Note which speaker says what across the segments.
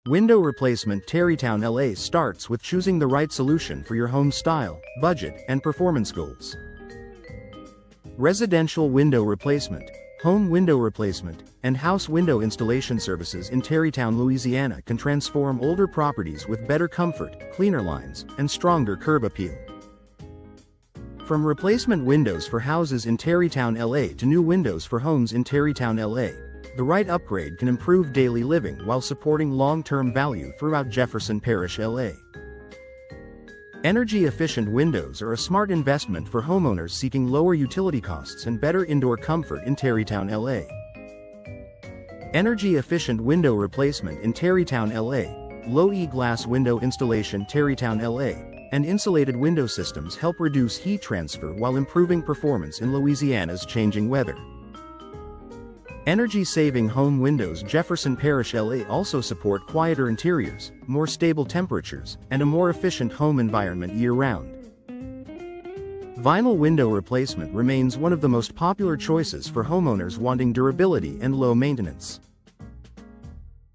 Speaker 1: Window replacement. Terrytown, LA starts with choosing the right solution for your home style, budget, and performance goals. Residential window replacement, home window replacement, and house window installation services in Terrytown, Louisiana can transform older properties with better comfort, cleaner lines, and stronger curb appeal. From replacement windows for houses in Terrytown, LA to new windows for homes in Terrytown, LA, the right upgrade can improve daily living while supporting long-term value throughout Jefferson Parish, LA. Energy-efficient windows are a smart investment for homeowners seeking lower utility costs and better indoor comfort in Terrytown, LA. Energy-efficient window replacement in Terrytown, LA, low-E glass window installation. Terrytown, LA, and insulated window systems help reduce heat transfer while improving performance in Louisiana's changing weather. Energy-saving home windows. Jefferson Parish, LA also support quieter interiors, more stable temperatures, and a more efficient home environment year-round. Vinyl window replacement remains one of the most popular choices for homeowners wanting durability and low maintenance.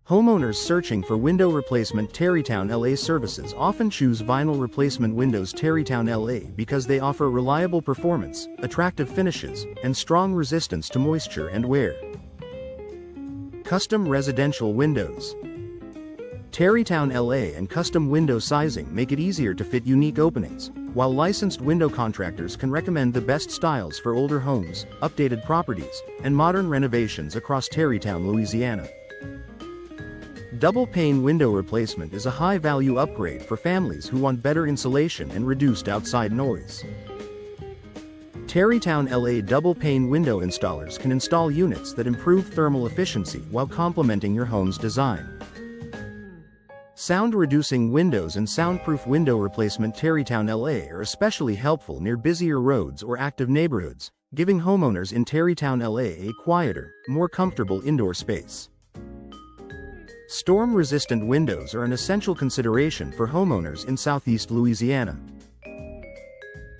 Speaker 1: Homeowners searching for window replacement. Terrytown, LA services often choose vinyl replacement windows. Terrytown, LA because they offer reliable performance, attractive finishes, and strong resistance to moisture and wear. Custom residential windows. Terrytown, LA and custom window sizing make it easier to fit unique openings, while licensed window contractors can recommend the best styles for older homes, updated properties, and modern renovations across Terrytown, Louisiana. Double pane window replacement is a high-value upgrade for families who want better insulation and reduced outside noise. Terrytown, LA double pane window installers can install units that improve thermal efficiency while complementing your home's design. Sound-reducing windows and soundproof window replacement. Terrytown, LA are especially helpful near busier roads or active neighborhoods, giving homeowners in Terrytown, LA a quieter, more comfortable indoor space. Storm-resistant windows are an essential consideration for homeowners in Southeast Louisiana.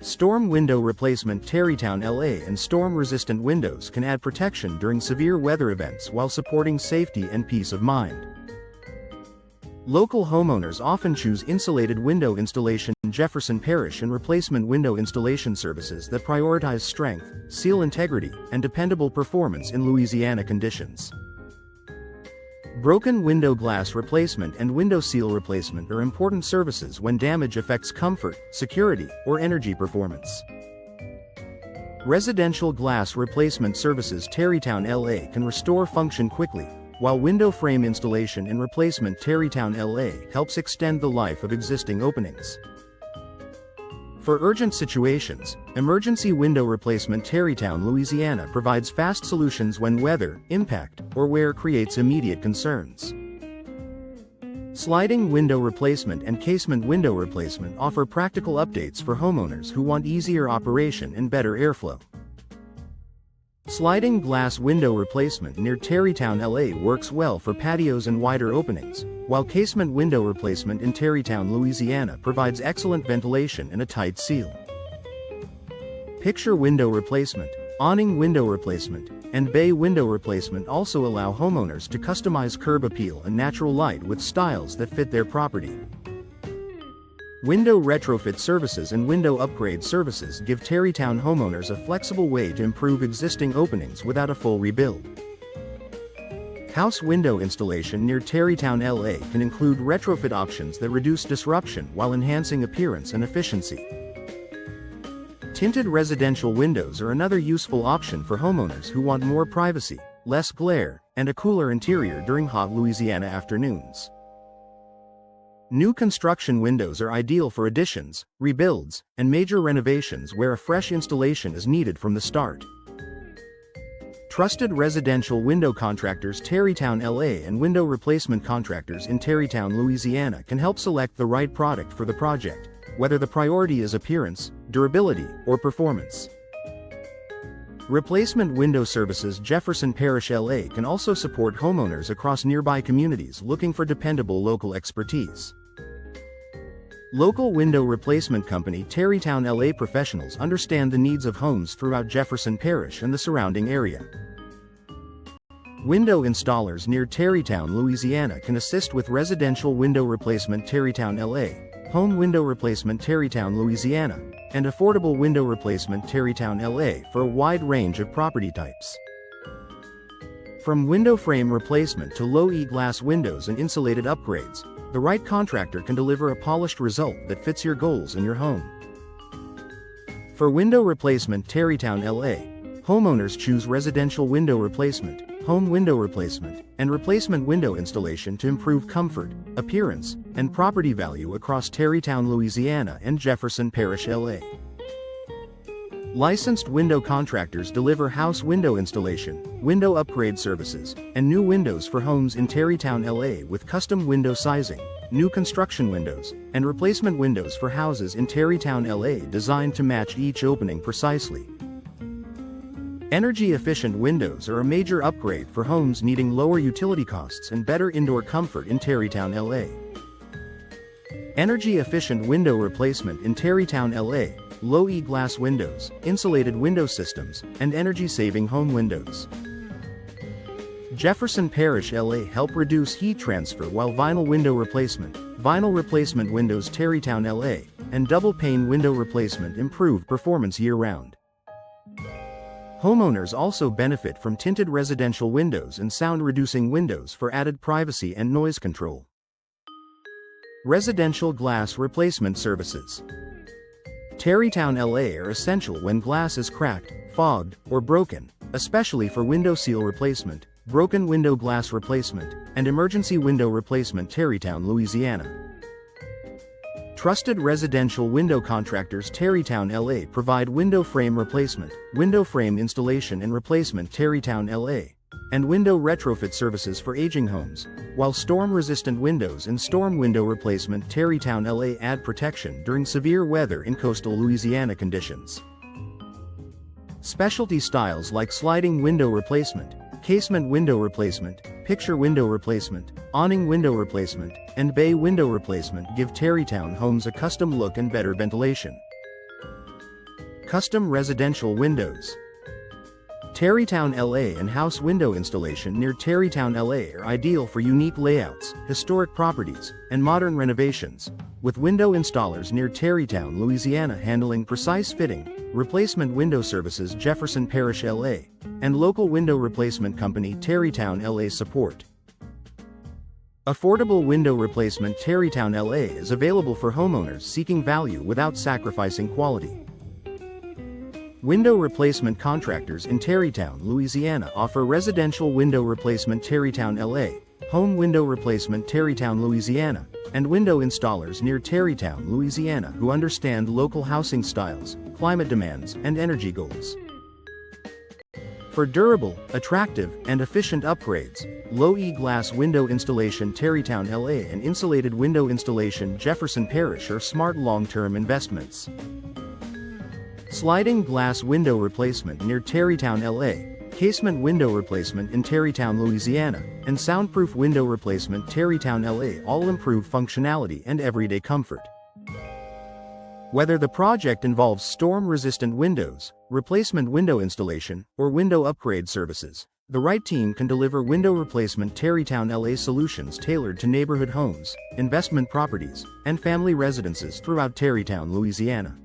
Speaker 1: Storm window replacement. Terrytown, LA and storm-resistant windows can add protection during severe weather events while supporting safety and peace of mind. Local homeowners often choose insulated window installation in Jefferson Parish and replacement window installation services that prioritize strength, seal integrity, and dependable performance in Louisiana conditions. Broken window glass replacement and window seal replacement are important services when damage affects comfort, security, or energy performance. Residential glass replacement services. Terrytown, LA can restore function quickly, while window frame installation and replacement. Terrytown, LA helps extend the life of existing openings. For urgent situations, emergency window replacement. Terrytown, Louisiana provides fast solutions when weather, impact, or wear creates immediate concerns. Sliding window replacement and casement window replacement offer practical updates for homeowners who want easier operation and better airflow. Sliding glass window replacement near Terrytown, LA works well for patios and wider openings, while casement window replacement in Terrytown, Louisiana provides excellent ventilation and a tight seal. Picture window replacement, awning window replacement, and bay window replacement also allow homeowners to customize curb appeal and natural light with styles that fit their property. Window retrofit services and window upgrade services give Terrytown homeowners a flexible way to improve existing openings without a full rebuild. House window installation near Terrytown, LA can include retrofit options that reduce disruption while enhancing appearance and efficiency. Tinted residential windows are another useful option for homeowners who want more privacy, less glare, and a cooler interior during hot Louisiana afternoons. New construction windows are ideal for additions, rebuilds, and major renovations where a fresh installation is needed from the start. Trusted residential window contractors. Terrytown, LA and window replacement contractors in Terrytown, Louisiana can help select the right product for the project, whether the priority is appearance, durability, or performance. Replacement window services. Jefferson Parish, LA can also support homeowners across nearby communities looking for dependable local expertise. Local window replacement company Terrytown, LA professionals understand the needs of homes throughout Jefferson Parish and the surrounding area. Window installers near Terrytown, Louisiana can assist with residential window replacement Terrytown, LA, home window replacement Terrytown, Louisiana, and affordable window replacement Terrytown, LA for a wide range of property types. From window frame replacement to low-E glass windows and insulated upgrades, the right contractor can deliver a polished result that fits your goals in your home. For window replacement Terrytown, LA, homeowners choose residential window replacement, home window replacement, and replacement window installation to improve comfort, appearance, and property value across Terrytown, Louisiana and Jefferson Parish, LA. Licensed window contractors deliver house window installation, window upgrade services, and new windows for homes in Terrytown, LA with custom window sizing, new construction windows, and replacement windows for houses in Terrytown, LA designed to match each opening precisely. Energy-efficient windows are a major upgrade for homes needing lower utility costs and better indoor comfort in Terrytown, LA. Energy-efficient window replacement in Terrytown, LA, low-E glass windows, insulated window systems, and energy-saving home windows. Jefferson Parish, LA help reduce heat transfer while vinyl window replacement windows Terrytown, LA, and double pane window replacement improve performance year-round. Homeowners also benefit from tinted residential windows and sound-reducing windows for added privacy and noise control. Residential glass replacement services. Terrytown, LA are essential when glass is cracked, fogged, or broken, especially for window seal replacement, broken window glass replacement, and emergency window replacement Terrytown, Louisiana. Trusted residential window contractors Terrytown, LA provide window frame replacement, window frame installation and replacement Terrytown, LA, and window retrofit services for aging homes, while storm-resistant windows and storm window replacement Terrytown, LA add protection during severe weather in coastal Louisiana conditions. Specialty styles like sliding window replacement, casement window replacement, picture window replacement, awning window replacement, and bay window replacement give Terrytown homes a custom look and better ventilation. Custom residential windows. Terrytown, LA and house window installation near Terrytown, LA are ideal for unique layouts, historic properties, and modern renovations, with window installers near Terrytown, Louisiana handling precise fitting, replacement window services Jefferson Parish, LA, and local window replacement company Terrytown, LA support. Affordable window replacement Terrytown, LA is available for homeowners seeking value without sacrificing quality. Window replacement contractors in Terrytown, Louisiana offer residential window replacement Terrytown, LA, home window replacement Terrytown, Louisiana, and window installers near Terrytown, Louisiana who understand local housing styles, climate demands, and energy goals. For durable, attractive, and efficient upgrades, low-E glass window installation Terrytown, LA and insulated window installation Jefferson Parish are smart long-term investments. Sliding glass window replacement near Terrytown, LA, casement window replacement in Terrytown, Louisiana, and soundproof window replacement Terrytown, LA all improve functionality and everyday comfort. Whether the project involves storm-resistant windows, replacement window installation, or window upgrade services, the right team can deliver window replacement Terrytown, LA solutions tailored to neighborhood homes, investment properties, and family residences throughout Terrytown, Louisiana.